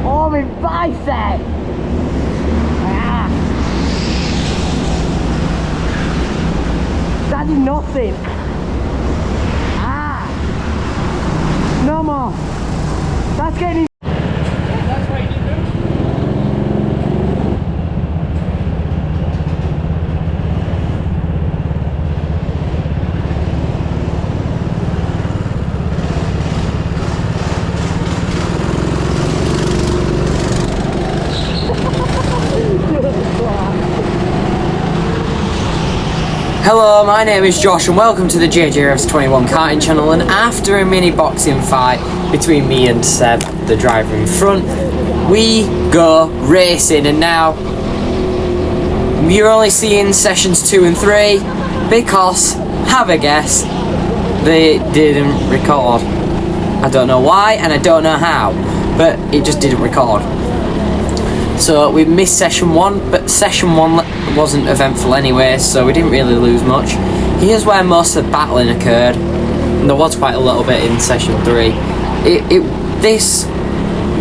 Oh, my bicep! Ah. That did nothing. Ah! No more. That's getting... That's right, you do. Hello, my name is Josh and welcome to the JJRFs21 karting channel, and after a mini boxing fight between me and Seb, the driver in front, we go racing. And now you're only seeing sessions 2 and 3 because, have a guess, they didn't record. I don't know why and I don't know how, but it just didn't record. So we missed session 1, but session 1 wasn't eventful anyway, so we didn't really lose much. Here's where most of the battling occurred, and there was quite a little bit in session 3. This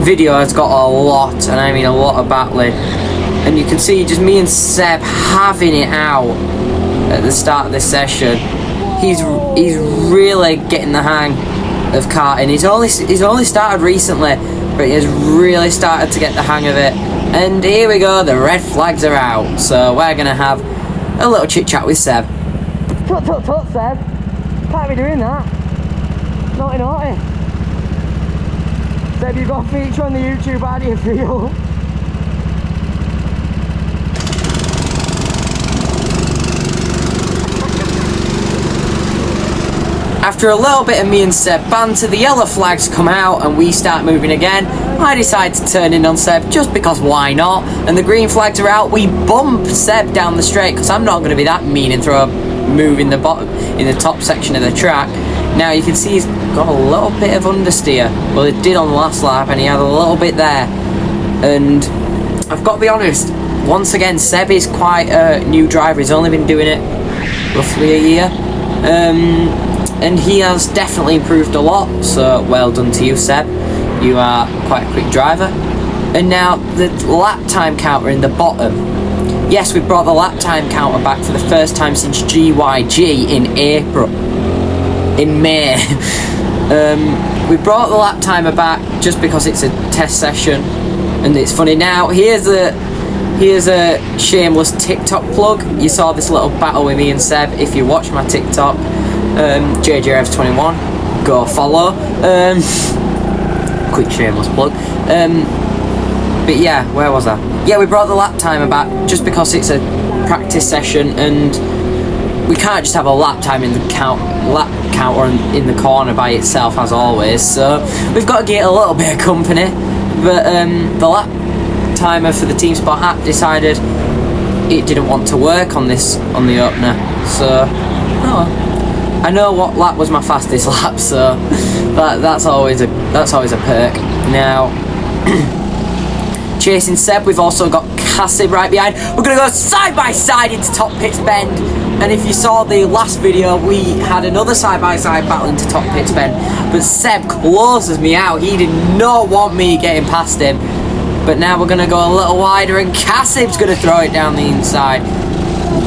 video has got a lot, and I mean a lot of battling, and you can see just me and Seb having it out at the start of this session. He's really getting the hang of karting. He's only started recently, but he has really started to get the hang of it. And here we go, the red flags are out, so we're going to have a little chit chat with Seb. Tut tut tut, Seb. Can't be doing that. Naughty naughty. Seb, you've got a feature on the YouTube, how do you feel? After a little bit of me and Seb banter, the yellow flags come out and we start moving again. I decide to turn in on Seb just because why not, and the green flags are out. We bump Seb down the straight because I'm not going to be that mean and throw a move in the top section of the track. Now you can see he's got a little bit of understeer. Well, it did on the last lap and he had a little bit there. And I've got to be honest, once again Seb is quite a new driver. He's only been doing it roughly a year. And he has definitely improved a lot, so well done to you, Seb. You are quite a quick driver. And now the lap time counter in the bottom. Yes, we brought the lap time counter back for the first time since GYG in May. We brought the lap timer back just because it's a test session and it's funny. Now here's a shameless TikTok plug. You saw this little battle with me and Seb. If you watch my TikTok, JJRFs21, go follow. Quick shameless plug. But yeah, where was I? Yeah, we brought the lap timer back just because it's a practice session and we can't just have a lap time in the lap counter in the corner by itself as always. So we've got to get a little bit of company. But the lap timer for the Team Sport app decided it didn't want to work on the opener. So I know what lap was my fastest lap, so that's always a perk. Now, chasing Seb, we've also got Cassib right behind. We're gonna go side by side into top pits bend, and if you saw the last video, we had another side by side battle into top pits bend, but Seb closes me out. He did not want me getting past him, but now we're gonna go a little wider, and Cassib's gonna throw it down the inside.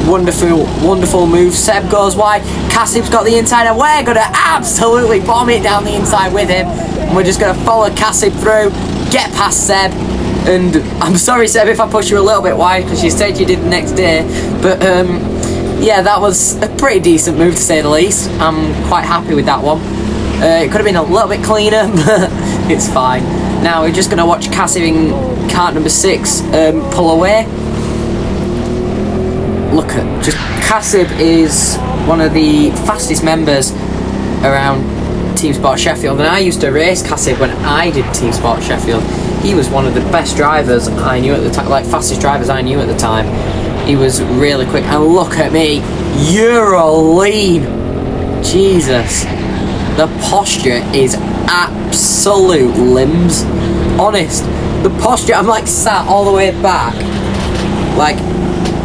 Wonderful move. Seb goes wide, Cassib's got the inside, and we're gonna absolutely bomb it down the inside with him. And we're just gonna follow Cassib through, get past Seb. And I'm sorry, Seb, if I push you a little bit wide because you said you did the next day, but yeah, that was a pretty decent move to say the least. I'm quite happy with that one. It could have been a little bit cleaner, but it's fine. Now we're just gonna watch Cassib in kart number 6 pull away. Look at just Cassib is one of the fastest members around Team Sport Sheffield, and I used to race Cassib when I did Team Sport Sheffield. He was one of the best drivers I knew at the time, like fastest drivers I knew at the time. He was really quick, and look at me, Euro lean. Jesus, the posture is absolute limbs. Honest, the posture, I'm like sat all the way back, like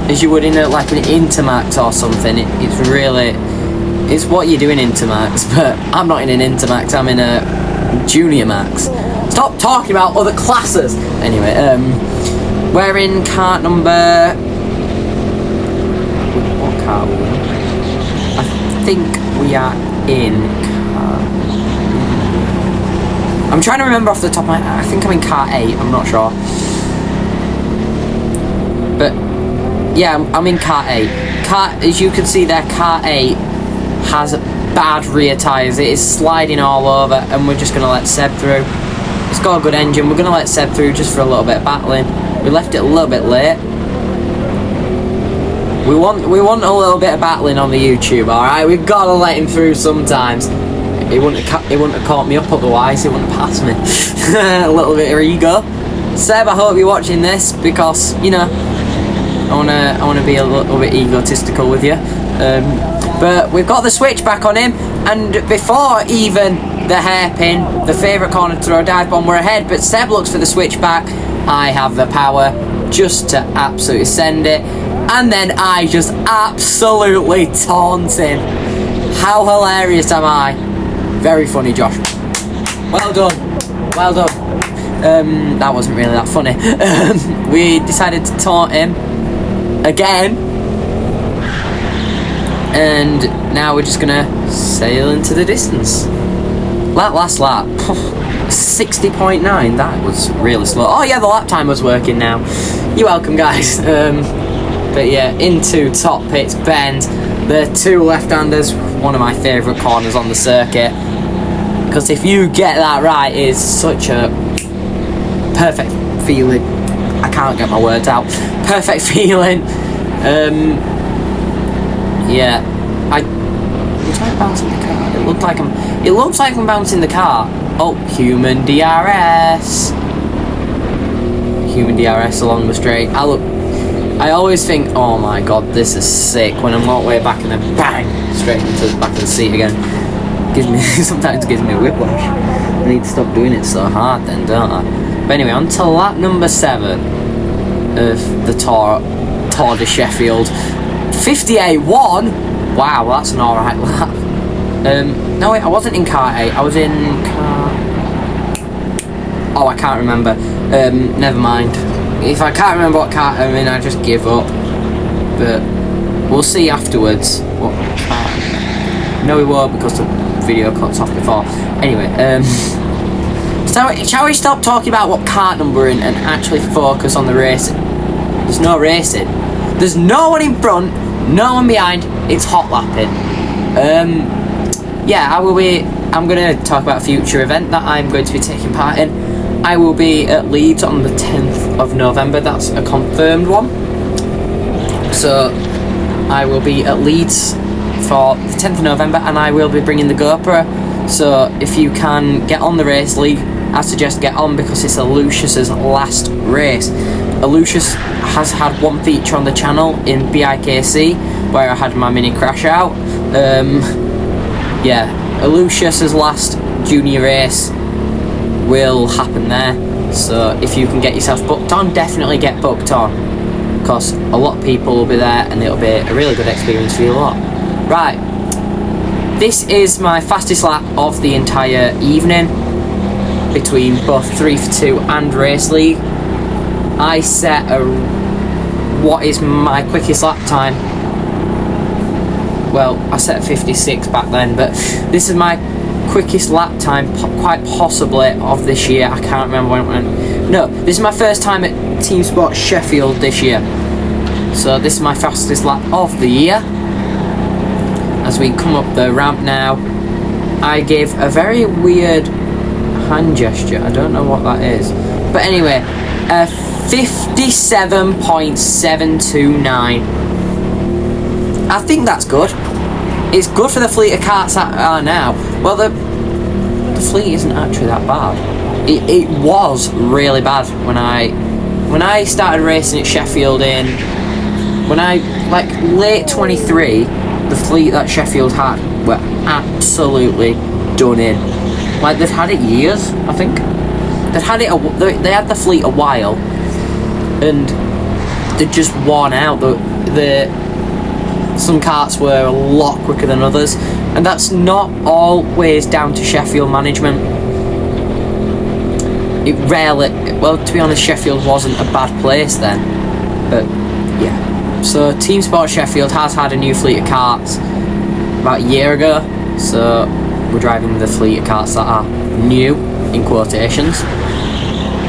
as you would in an Intermax or something. It's what you do in Intermax, but I'm not in an Intermax, I'm in a Junior Max. Stop talking about other classes. Anyway, we're in cart number. What car are we in? I think we are in car. I'm trying to remember off the top of my. I think I'm in car 8. I'm not sure. But yeah, I'm in car 8. As you can see there, car 8 has bad rear tyres. It is sliding all over, and we're just going to let Seb through. It's got a good engine. We're going to let Seb through just for a little bit of battling. We left it a little bit late. We want a little bit of battling on the YouTube, alright? We've got to let him through sometimes. He wouldn't have caught me up otherwise. He wouldn't have passed me. A little bit of ego. Seb, I hope you're watching this, because, you know, I wanna be a little bit egotistical with you. But we've got the switch back on him, and before even the hairpin, the favourite corner to throw a dive bomb, we're ahead, but Seb looks for the switch back. I have the power just to absolutely send it, and then I just absolutely taunt him. How hilarious am I? Very funny, Josh. Well done. Well done. That wasn't really that funny. We decided to taunt him again, and now we're just gonna sail into the distance. That last lap, 60.9. That was really slow. Oh yeah, the lap time was working now. You're welcome, guys. But yeah, into top pits bend. The two left-handers, one of my favourite corners on the circuit, because if you get that right, it's such a perfect feeling. I can't get my words out. Perfect feeling. Yeah. Was I bouncing the car? It looks like I'm bouncing the car. Oh, human DRS. Human DRS along the straight. I always think, oh my god, this is sick, when I'm all the way back and then bang, straight into the back of the seat again. Sometimes gives me a whiplash. I need to stop doing it so hard then, don't I? But anyway, on to lap number 7 of the Tour de Sheffield. 58.1. Wow, that's an alright lap. No wait, I wasn't in car 8. I was in car. Oh, I can't remember. Never mind. If I can't remember what car I'm in, I just give up. But we'll see afterwards what car. No, we won't, because the video cuts off before. Anyway, so shall we stop talking about what car number we're in and actually focus on the racing? There's no racing. There's no one in front, no one behind. It's hot lapping. Yeah, I'm going to talk about a future event that I'm going to be taking part in. I will be at Leeds on the 10th of November. That's a confirmed one. So I will be at Leeds for the 10th of November, and I will be bringing the GoPro. So if you can get on the race league, I suggest get on, because it's Lucius's last race. Lucius has had one feature on the channel in BIKC where I had my mini crash out. Yeah, Lucius's last junior race will happen there. So if you can get yourself booked on, definitely get booked on, because a lot of people will be there and it'll be a really good experience for you lot. Right, this is my fastest lap of the entire evening between both 3 for 2 and race league. I set what is my quickest lap time. Well, I set 56 back then, but this is my quickest lap time, quite possibly, of this year. I can't remember when it went. No, this is my first time at Team Sport Sheffield this year. So this is my fastest lap of the year. As we come up the ramp now, I gave a very weird hand gesture. I don't know what that is. But anyway, 57.729. I think that's good. It's good for the fleet of carts that are now. Well, the fleet isn't actually that bad. It was really bad when I started racing at Sheffield like late 23. The fleet that Sheffield had were absolutely done in. Like, they've had it years, I think. They had the fleet a while, and they'd just worn out. Some carts were a lot quicker than others, and that's not always down to Sheffield management. it rarely, well, to be honest, Sheffield wasn't a bad place then, but yeah. So Team Sport Sheffield has had a new fleet of karts about a year ago, so we're driving the fleet of karts that are new, in quotations.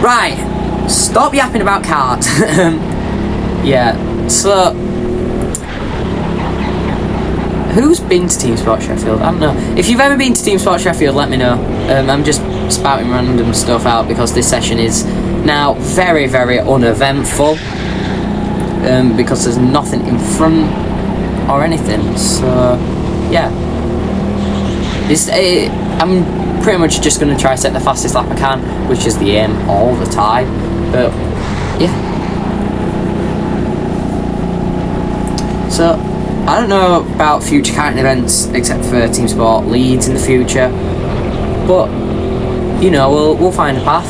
Right, stop yapping about karts. Yeah, so who's been to Team Sport Sheffield? I don't know. If you've ever been to Team Sport Sheffield, let me know. I'm just spouting random stuff out because this session is now very, very uneventful, because there's nothing in front or anything. So yeah, I'm pretty much just going to try to set the fastest lap I can, which is the aim all the time. But yeah, so I don't know about future karting events except for Team Sport Leeds in the future, but you know, we'll find a path.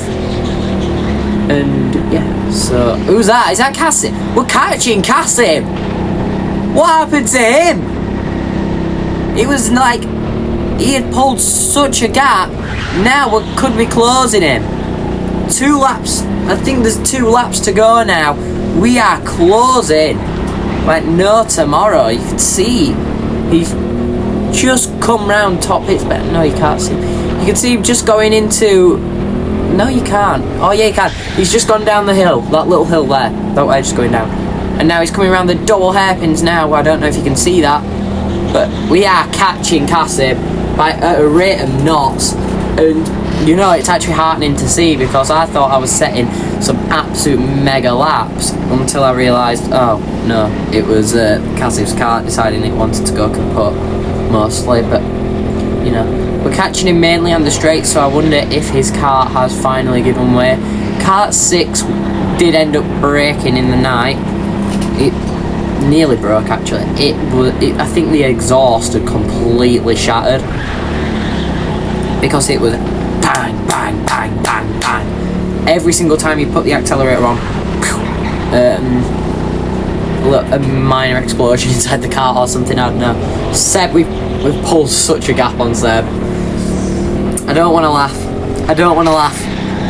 And yeah, so who's that? Is that Cassim? We're catching Cassim. What happened to him? It was like he had pulled such a gap. Now we could be closing him. 2 laps. I think there's 2 laps to go now. We are closing like no tomorrow. You can see he's just come round top hits. But no, you can't see. You can see him just going into. No, you can't. Oh yeah, you can. He's just gone down the hill. That little hill there. That way, just going down. And now he's coming around the double hairpins now. I don't know if you can see that, but we are catching Cassim by at a rate of knots. And you know, it's actually heartening to see, because I thought I was setting some absolute mega laps until I realised, oh no, it was Cassim's car deciding it wanted to go kaput mostly. But you know, we're catching him mainly on the straight, so I wonder if his car has finally given way. Kart 6 did end up breaking in the night. It nearly broke actually. I think the exhaust had completely shattered, because it was bang, bang, bang, bang, bang. Every single time you put the accelerator on, look, a minor explosion inside the car or something, I don't know. Seb, we've pulled such a gap on Seb. I don't want to laugh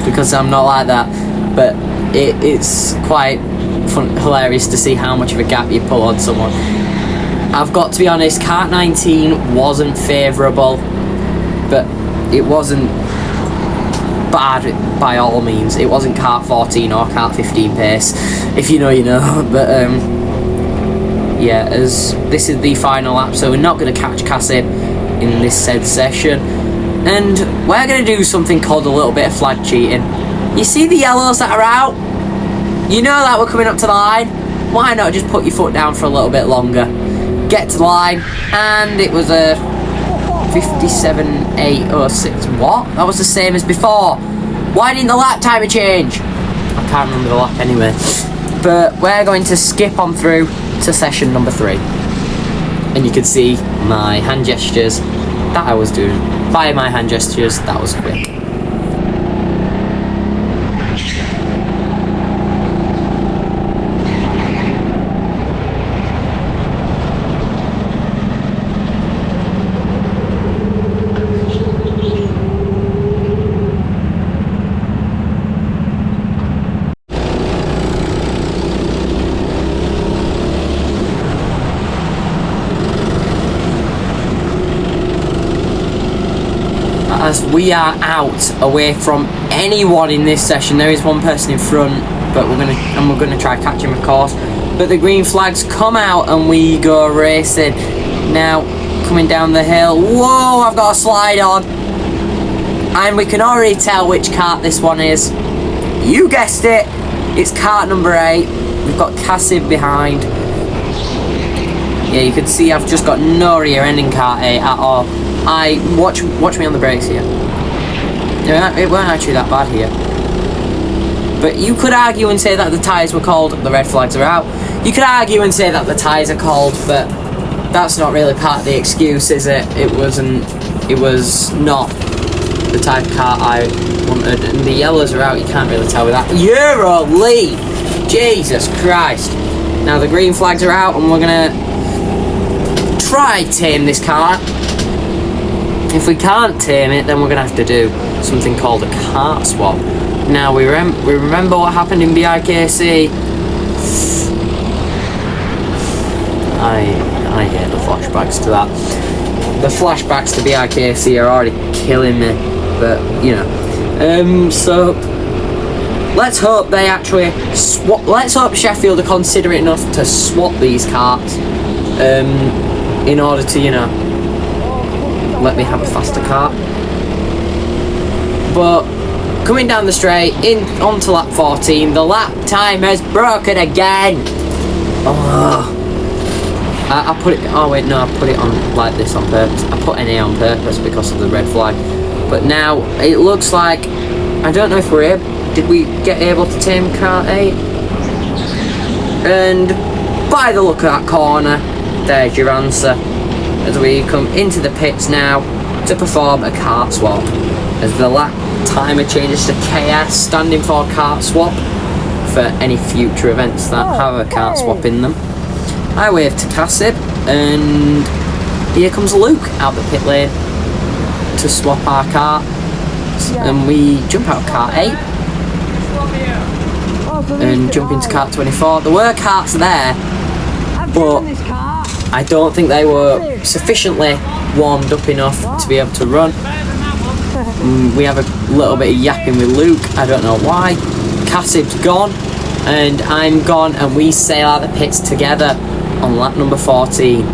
because I'm not like that, but it's quite hilarious to see how much of a gap you pull on someone. I've got to be honest, Kart 19 wasn't favourable, but it wasn't bad by all means. It wasn't Kart 14 or Kart 15 pace, if you know, you know. But yeah, as this is the final lap, so we're not going to catch Cassim in this said session, and we're going to do something called a little bit of flag cheating. You see the yellows that are out? You know that we're coming up to the line. Why not just put your foot down for a little bit longer, get to the line? And it was a 57.806. What? That was the same as before. Why didn't the lap timer change? I can't remember the lap anyway. But we're going to skip on through to session number 3. And you can see my hand gestures that I was doing. By my hand gestures, that was quick. As we are out away from anyone in this session. There is one person in front, but we're gonna try catch him, of course. But the green flags come out and we go racing. Now coming down the hill. Whoa! I've got a slide on, and we can already tell which kart this one is. You guessed it. It's kart number 8. We've got Cassim behind. Yeah, you can see I've just got no rear end in kart 8 at all. Watch me on the brakes here. It weren't actually that bad here. But you could argue and say that the tyres were cold, the red flags are out. You could argue and say that the tyres are cold, but that's not really part of the excuse, is it? It was not the type of car I wanted. And the yellows are out, you can't really tell with that. Euro lead! Jesus Christ. Now the green flags are out and we're gonna try tame this car. If we can't tame it, then we're going to have to do something called a kart swap, Now we remember what happened in BIKC. I hate the flashbacks to that. The flashbacks to BIKC are already killing me, but you know. So let's hope they actually swap. Let's hope Sheffield are considerate enough to swap these carts, in order to, you know, let me have a faster cart. But coming down the straight onto lap 14, the lap time has broken again. Oh. I put it. Oh wait, no, I put it on like this on purpose. I put NA on purpose because of the red flag. But now it looks like, I don't know if we're able. Did we get able to tame car 8? And by the look of that corner, there's your answer. As we come into the pits now to perform a kart swap. As the lap timer changes to KS, standing for kart swap, for any future events that have a kart swap in them. I wave to Cassib, and here comes Luke out the pit lane to swap our car, and we jump out of car 8 and jump into car 24. There were carts there, but I don't think they were sufficiently warmed up enough to be able to run. We have a little bit of yapping with Luke, I don't know why. Cassib's gone, and I'm gone, and we sail out the pits together on lap number 14.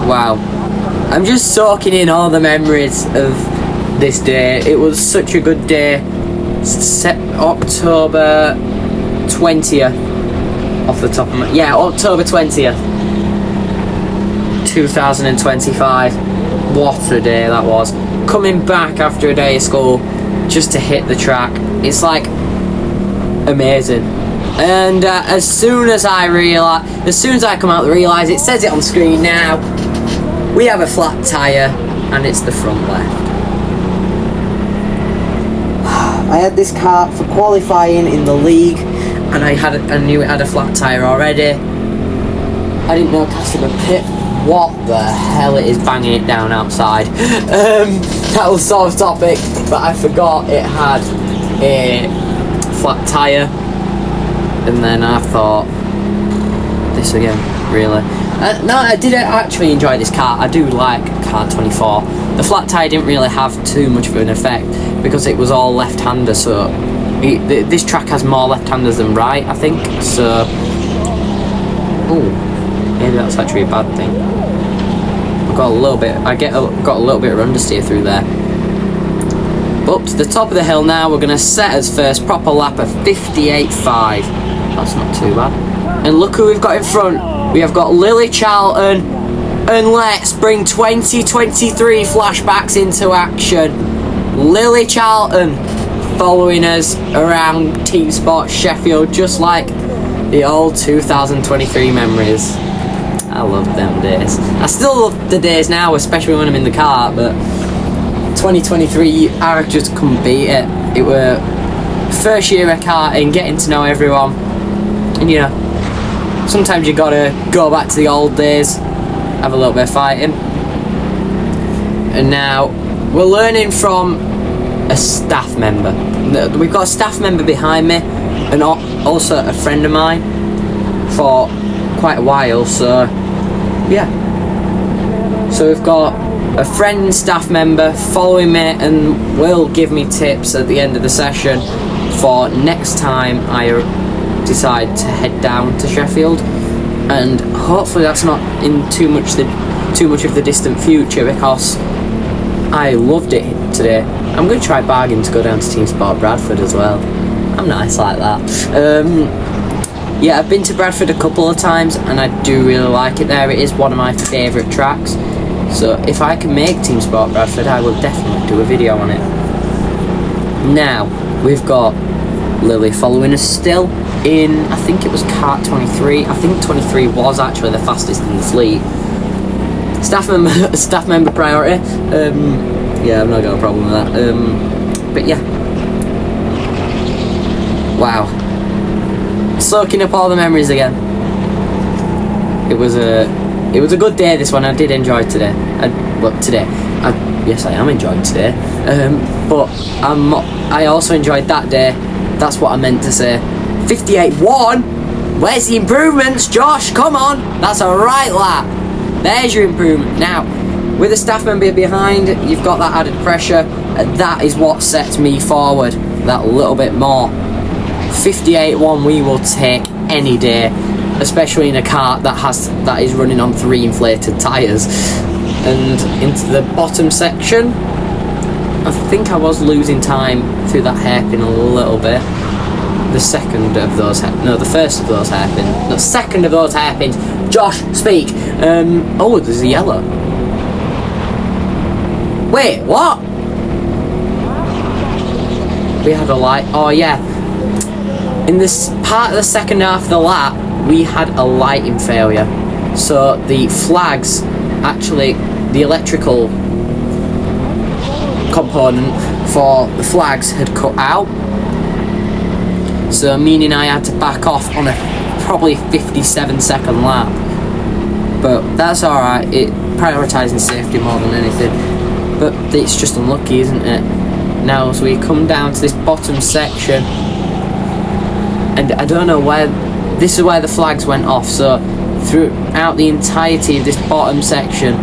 Wow. I'm just soaking in all the memories of this day. It was such a good day. October 20th off the top of my... Yeah, October 20th 2025. What a day that was. Coming back after a day of school just to hit the track. It's like amazing. And as soon as I come out, realise it says it on screen now. We have a flat tyre, and it's the front left. I had this car for qualifying in the league, and I knew it had a flat tyre already. I didn't know customer pit. What the hell, it is banging it down outside. That was sort of topic, but I forgot it had a flat tyre. And then I thought, this again, really? No, I did actually enjoy this car. I do like car 24. The flat tyre didn't really have too much of an effect because it was all left-hander, so this track has more left-handers than right, I think. So, oh, maybe that's actually a bad thing. I've got a little bit. Got a little bit of understeer through there. But up to the top of the hill now, we're going to set as first proper lap of 58.5. That's not too bad. And look who we've got in front. We have got Lily Charlton. And let's bring 2023 flashbacks into action. Lily Charlton following us around Team Sport Sheffield, just like the old 2023 memories. I love them days. I still love the days now, especially when I'm in the car, but 2023, I just couldn't beat it. It were first year of karting, getting to know everyone, and you know, sometimes you gotta go back to the old days, have a little bit of fighting. And now we're learning from a staff member. We've got a staff member behind me, and also a friend of mine for quite a while. So yeah, so we've got a friend staff member following me and will give me tips at the end of the session for next time I decide to head down to Sheffield, and hopefully that's not in too much of the distant future, because I loved it today. I'm going to try bargain to go down to Team Sport Bradford as well. I'm nice like that. Yeah, I've been to Bradford a couple of times and I do really like it there. It is one of my favourite tracks. So if I can make Team Sport Bradford, I will definitely do a video on it. Now, we've got Lily following us still in, I think it was kart 23. I think 23 was actually the fastest in the fleet. Staff member priority. Yeah, I've not got a problem with that. But yeah. Wow. Soaking up all the memories again. It was a good day, this one. I did enjoy today. Yes, I am enjoying today. But I also enjoyed that day. That's what I meant to say. 58.1? Where's the improvements, Josh? Come on! That's a right lap. There's your improvement. Now, with a staff member behind, you've got that added pressure. That is what sets me forward that little bit more. 58.1 we will take any day, especially in a car that is running on 3 inflated tyres. And into the bottom section, I think I was losing time through that hairpin a little bit. The second of those, the first of those hairpins. The second of those hairpins. Josh, speak. Oh, there's a yellow. Wait, what? We had a light. Oh yeah. In this part of the second half of the lap, we had a lighting failure. So the flags, actually, the electrical component for the flags had cut out. So meaning I had to back off on a probably 57-second lap. But that's alright, it prioritising safety more than anything. But it's just unlucky, isn't it? Now as we come down to this bottom section, and I don't know where, this is where the flags went off, so throughout the entirety of this bottom section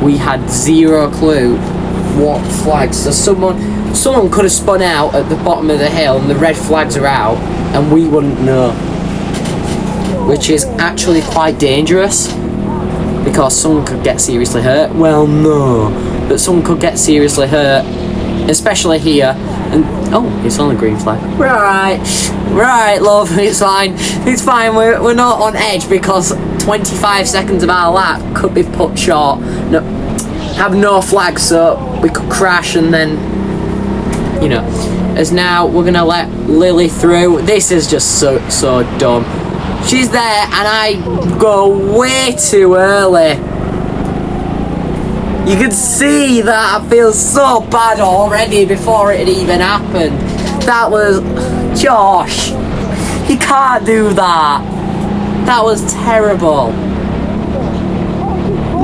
we had zero clue what flags. So someone could have spun out at the bottom of the hill and the red flags are out and we wouldn't know, which is actually quite dangerous because someone could get seriously hurt. Well, no, but someone could get seriously hurt, especially here. And oh, it's on the green flag. Right, love, it's fine, we're not on edge because 25 seconds of our lap could be put short. No, have no flag, so we could crash and then, you know. As now we're gonna let Lily through. This is just so dumb. She's there and I go way too early. You can see that I feel so bad already before it even happened. That was... Josh, you can't do that. That was terrible.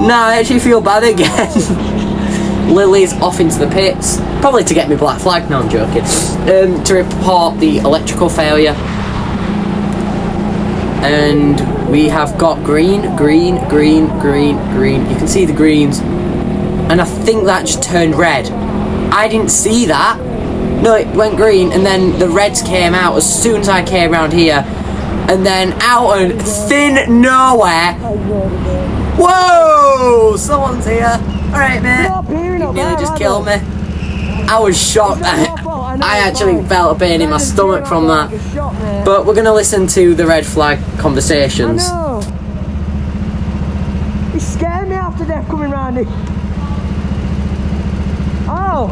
Now I actually feel bad again. Lily's off into the pits, probably to get me black flag, no I'm joking, to report the electrical failure. And we have got green. You can see the greens. And I think that just turned red. I didn't see that. No, it went green and then the reds came out as soon as I came around here. And then out of thin nowhere. Whoa! Someone's here. Alright, mate. You nearly just killed me. I was shocked. I actually felt a pain in my stomach from that. But we're going to listen to the red flag conversations. I know. He scared me after death coming round it. Oh,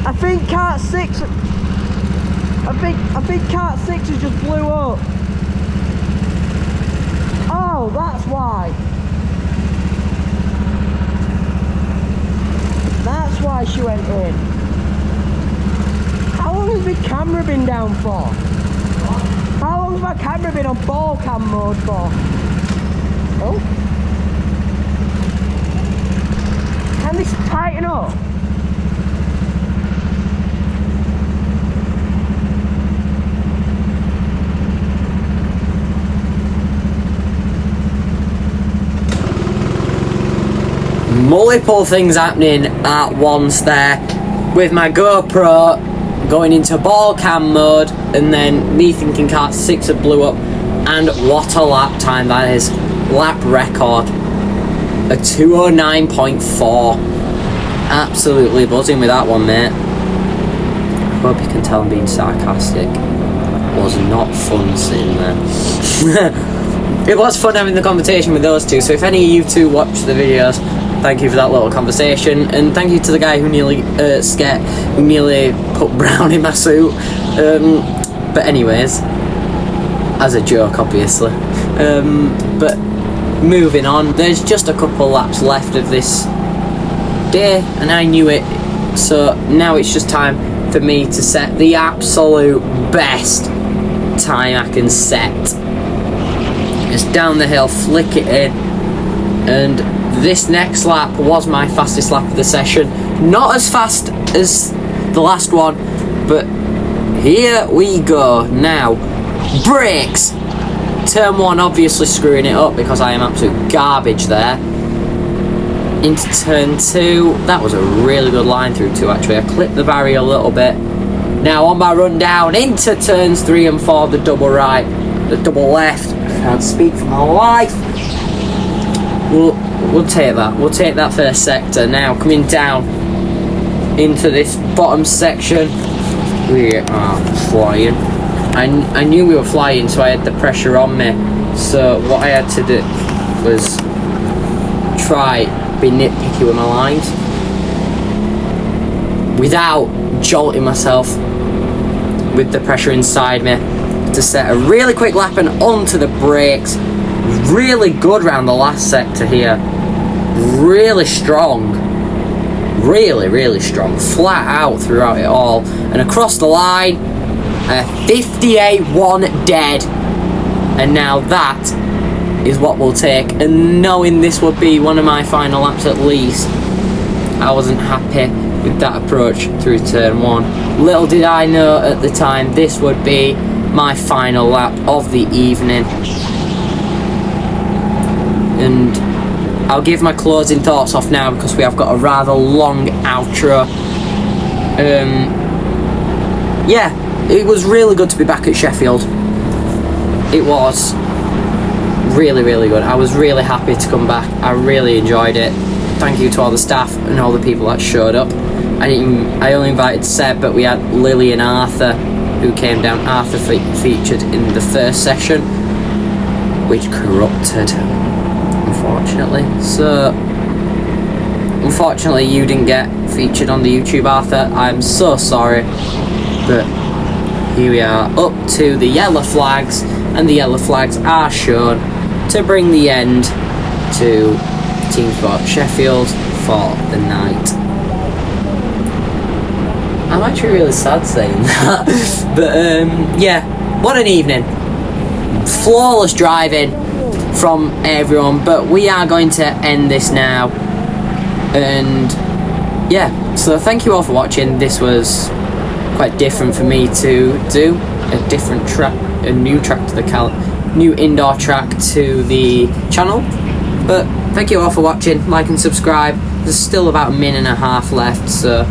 I think cart 6. I think cart 6 has just blew up. Oh, that's why. That's why she went in. How long has my camera been down for? How long has my camera been on ball cam mode for? Oh. Can this tighten up? Multiple things happening at once there, with my GoPro going into ball cam mode and then me thinking cart 6 had blew up. And what a lap time that is. Lap record, a 209.4. Absolutely buzzing with that one, mate. I hope you can tell I'm being sarcastic. It was not fun sitting there. It was fun having the conversation with those two, so if any of you two watch the videos, thank you for that little conversation, and thank you to the guy who nearly put brown in my suit. But anyways, as a joke, obviously. But moving on, there's just a couple laps left of this day, and I knew it. So now it's just time for me to set the absolute best time I can set. Just down the hill, flick it in, and this next lap was my fastest lap of the session. Not as fast as the last one, but here we go. Now, brakes. Turn 1 obviously screwing it up because I am absolute garbage there. Into turn 2, that was a really good line through 2 actually. I clipped the barrier a little bit. Now on my run down into turns 3 and 4, the double right, the double left. I can't speak for my life. We'll take that. We'll take that first sector. Now coming down into this bottom section, we are flying. I knew we were flying, so I had the pressure on me. So what I had to do was try be nitpicky with my lines without jolting myself with the pressure inside me, to set a really quick lap and onto the brakes. Really good round the last sector here. Really strong. Really strong. Flat out throughout it all. And across the line, 58-1 dead. And now that is what we'll take. And knowing this would be one of my final laps at least, I wasn't happy with that approach through turn 1. Little did I know at the time this would be my final lap of the evening. And I'll give my closing thoughts off now because we have got a rather long outro. Yeah, it was really good to be back at Sheffield. It was really good. I was really happy to come back. I really enjoyed it. Thank you to all the staff and all the people that showed up. I only invited Seb, but we had Lily and Arthur who came down. Arthur featured in the first session, which corrupted, unfortunately. So unfortunately you didn't get featured on the YouTube, Arthur. I'm so sorry, but here we are up to the yellow flags, and the yellow flags are shown to bring the end to Team Sport Sheffield for the night. I'm actually really sad saying that, but yeah, what an evening. Flawless driving from everyone, but we are going to end this now. And yeah, so thank you all for watching. This was quite different for me to do, a different track, a new track to the new indoor track to the channel. But thank you all for watching. Like and subscribe. There's still about a minute and a half left, so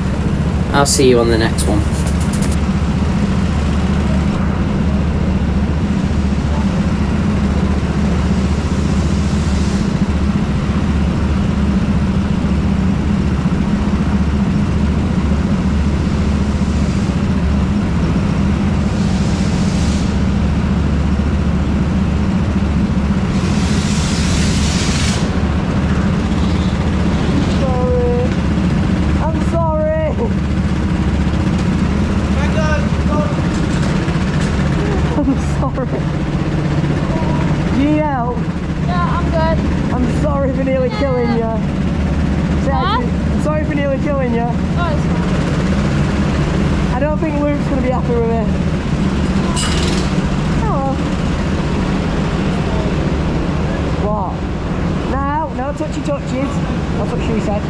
I'll see you on the next one. I'm sorry for nearly killing you. I'm sorry for nearly killing you. Oh, it's fine. I don't think Luke's going to be happy with me. Oh well. What? No touchy touches. That's what she said.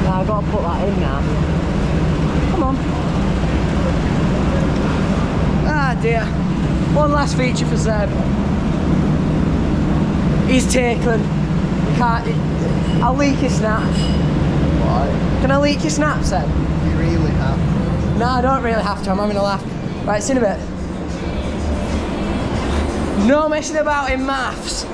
Now I've got to put that in now. Come on. Ah dear. One last feature for Seb. He's taken. I'll leak your snap. Why? Can I leak your snap, Seb? You really have to. No, I don't really have to. I'm having a laugh. Right, see you in a bit. No messing about in maths.